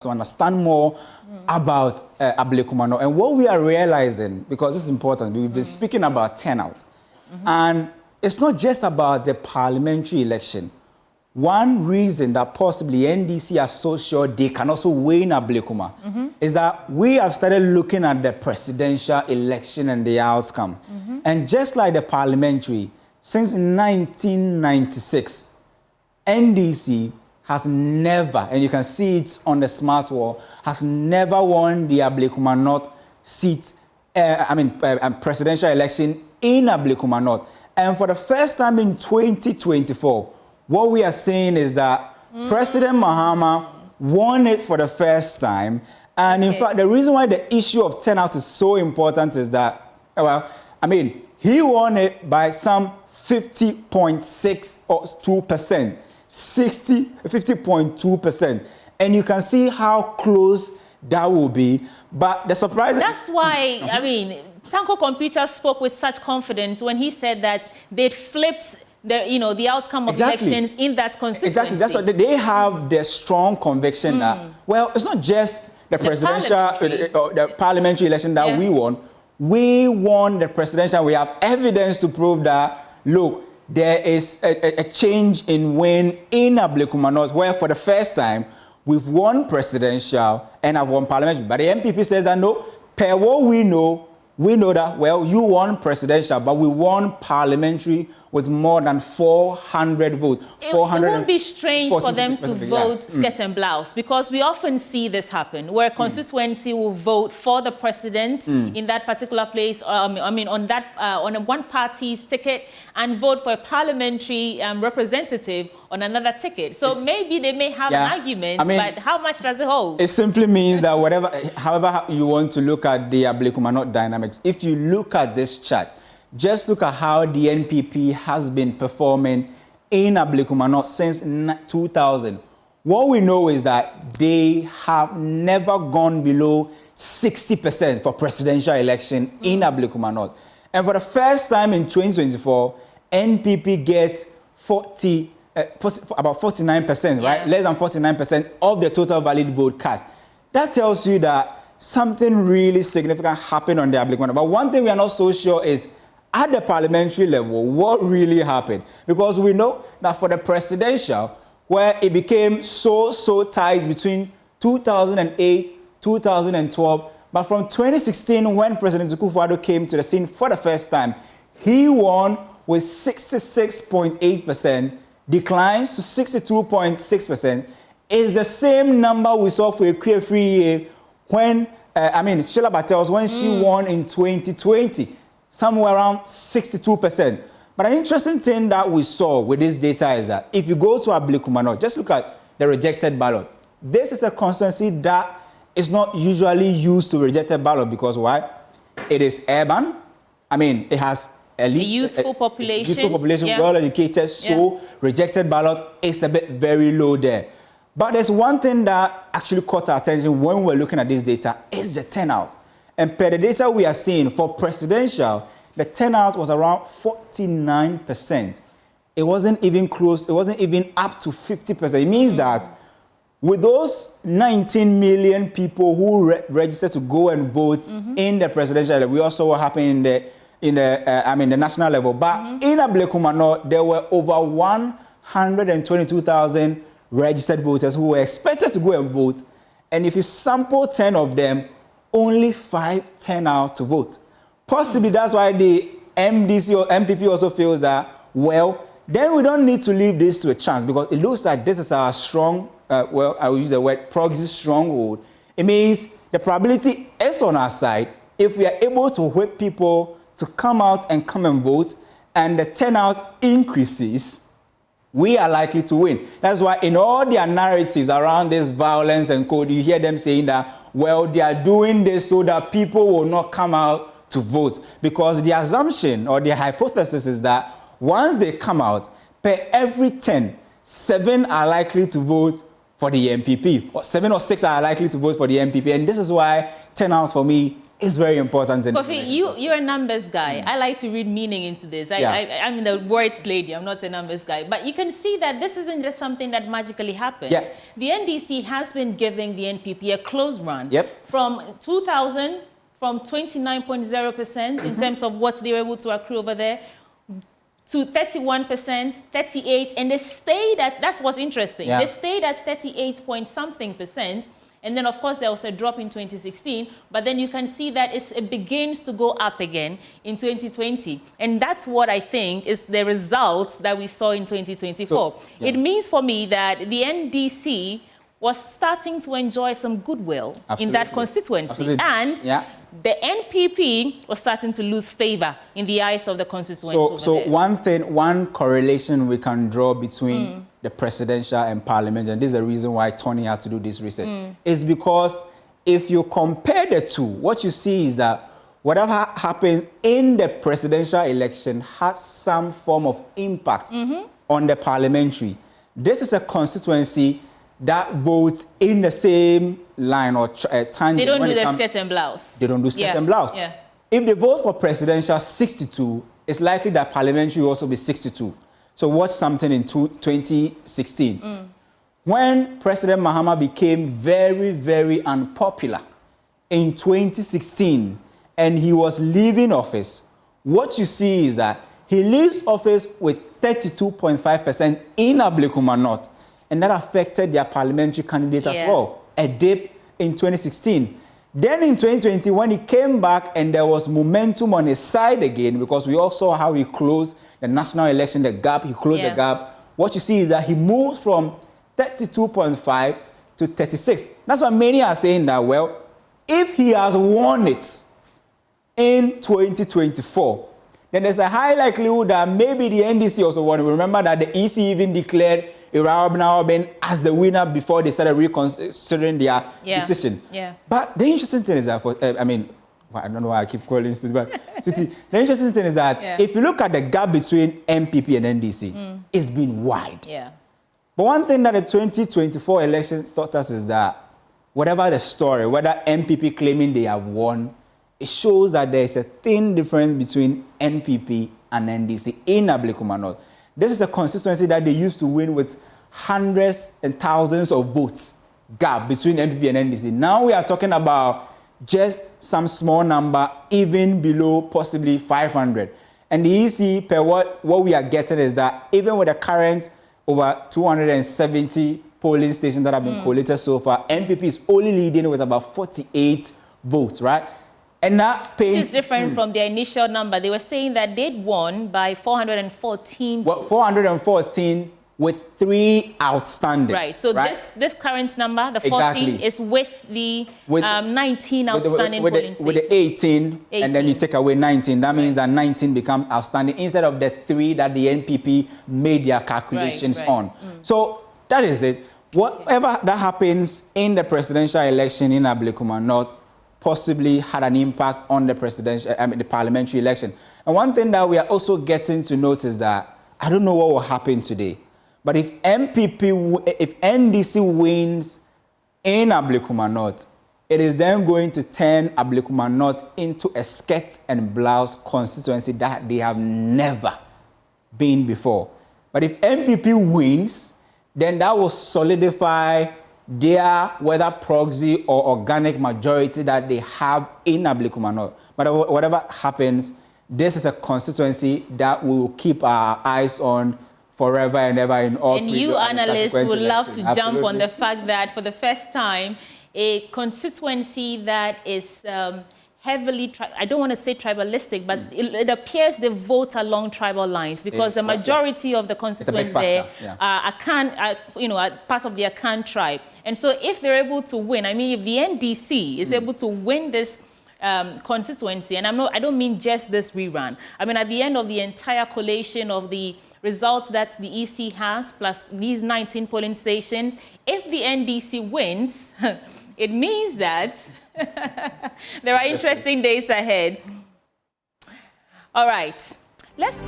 to understand more about Ablekuma North. And what we are realizing, because this is important, we've been speaking about turnout. And it's not just about the parliamentary election. One reason that possibly NDC are so sure they can also win Ablekuma is that we have started looking at the presidential election and the outcome. And just like the parliamentary, since 1996, NDC has never, and you can see it on the smart wall, has never won the Ablekuma North seat, presidential election in Ablekuma North. And for the first time in 2024, what we are seeing is that President Mahama won it for the first time. And in fact, the reason why the issue of turnout is so important is that, he won it by some 50.6 or 2%. 50.2%. And you can see how close that will be. But the surprise... That's why, Tanko Computer spoke with such confidence when he said that they'd flipped the outcome of elections in that constituency. Exactly. That's what they have the strong conviction that, well, it's not just the presidential, the parliamentary election that we won. We won the presidential. We have evidence to prove that, look, there is a change in win in Ablekuma North, where for the first time, we've won presidential and have won parliamentary. But the MPP says that, no, per what we know that, well, you won presidential, but we won parliamentary with more than 400 votes. It won't be strange for them to vote skirt and blouse, because we often see this happen, where a constituency will vote for the president in that particular place, on a one party's ticket, and vote for a parliamentary representative on another ticket. So maybe they may have an argument, but how much does it hold? It simply means that however you want to look at the Ablekuma North dynamics, if you look at this chart, just look at how the NPP has been performing in Ablekuma North since 2000. What we know is that they have never gone below 60% for presidential election in Ablekuma North. And for the first time in 2024, NPP gets about 49%, right? Less than 49% of the total valid vote cast. That tells you that something really significant happened on the Ablekuma North. But one thing we are not so sure is, at the parliamentary level, what really happened? Because we know that for the presidential, where it became so tight between 2008, 2012, but from 2016, when President Akufo-Addo came to the scene for the first time, he won with 66.8%, declines to 62.6%. Is the same number we saw for a free when, Sheila Battles, when she won in 2020. Somewhere around 62%. But an interesting thing that we saw with this data is that if you go to Ablekuma North, just look at the rejected ballot. This is a constituency that is not usually used to rejected ballot because why? It is urban. It has elite, a youthful population, well educated. So rejected ballot is a bit very low there. But there's one thing that actually caught our attention when we're looking at this data is the turnout. And per the data we are seeing for presidential, the turnout was around 49%. It wasn't even close. It wasn't even up to 50%. It means that with those 19 million people who registered to go and vote in the presidential level, we also what happened in the national level. But in Ablekuma North, there were over 122,000 registered voters who were expected to go and vote. And if you sample 10 of them, only 5 turn out to vote. Possibly that's why the MDC or MPP also feels that, well, then we don't need to leave this to a chance, because it looks like this is our strong, I will use the word proxy stronghold. It means the probability is on our side. If we are able to whip people to come out and vote, and the turnout increases, we are likely to win. That's why in all their narratives around this violence and code, you hear them saying that, well, they are doing this so that people will not come out to vote. Because the assumption or the hypothesis is that once they come out, per every 10, 7 are likely to vote for the MPP. Or 7 or 6 are likely to vote for the MPP. And this is why turnout for me is very important. Kofi, you're a numbers guy. I like to read meaning into this. I'm the words lady. I'm not a numbers guy. But you can see that this isn't just something that magically happened. Yeah. The NDC has been giving the NPP a close run. Yep. From 2000, from 29.0% in terms of what they were able to accrue over there, to 31%, 38%, and they stayed at, that's what's interesting. Yeah. They stayed at 38 point something percent. And then, of course, there was a drop in 2016, but then you can see that it begins to go up again in 2020. And that's what I think is the results that we saw in 2024. So, yeah. It means for me that the NDC was starting to enjoy some goodwill in that constituency. Absolutely. And the NPP was starting to lose favor in the eyes of the constituency. So one correlation we can draw between the presidential and parliament, and this is the reason why Tony had to do this research, is because if you compare the two, what you see is that whatever happens in the presidential election has some form of impact on the parliamentary. This is a constituency that votes in the same line or tangent. They don't do the skirt and blouse. They don't do skirt and blouse. Yeah. If they vote for presidential 62, it's likely that parliamentary will also be 62. So watch something in 2016. When President Mahama became very, very unpopular in 2016 and he was leaving office, what you see is that he leaves office with 32.5% in Ablekuma North. And that affected their parliamentary candidate as well, a dip in 2016. Then in 2020, when he came back and there was momentum on his side again, because we all saw how he closed the national election, the gap, he closed the gap. What you see is that he moves from 32.5 to 36. That's why many are saying that, well, if he has won it in 2024, then there's a high likelihood that maybe the NDC also won it. Remember that the EC even declared Irabna as the winner before they started reconsidering their decision. Yeah. But the interesting thing is that, I don't know why I keep calling this, but the interesting thing is that if you look at the gap between MPP and NDC, it's been wide. Yeah. But one thing that the 2024 election taught us is that whatever the story, whether MPP claiming they have won, it shows that there is a thin difference between NPP and NDC in Ablekuma North. This is a constituency that they used to win with hundreds and thousands of votes gap between MPP and NDC. Now we are talking about just some small number, even below possibly 500. And the EC, per what we are getting is that even with the current over 270 polling stations that have been collated so far, MPP is only leading with about 48 votes, right? And that paints... It's different from their initial number. They were saying that they'd won by 414 votes. 414 with 3 outstanding. Right. So this current number, the 14, is with the 19 outstanding polling stations. With the 18, and then you take away 19. That means that 19 becomes outstanding instead of the 3 that the NPP made their calculations on. So that is it. Whatever that happens in the presidential election in Ablekuma North possibly had an impact on the the parliamentary election. And one thing that we are also getting to notice that I don't know what will happen today, but if NDC wins in Ablekuma North, it is then going to turn Ablekuma North into a skirt and blouse constituency that they have never been before. But if MPP wins, then that will solidify their whether proxy or organic majority that they have in Ablekuma North. But whatever happens, this is a constituency that we will keep our eyes on forever and ever in all. And you analysts would love to jump on the fact that for the first time, a constituency that is heavily, I don't want to say tribalistic, but it appears they vote along tribal lines because the majority of the constituents there are part of the Akan tribe. And so if they're able to win, I mean, if the NDC is able to win this constituency, and I don't mean just this rerun, I mean, at the end of the entire collation of the results that the EC has, plus these 19 polling stations, if the NDC wins, it means that there are interesting days ahead. All right. Let's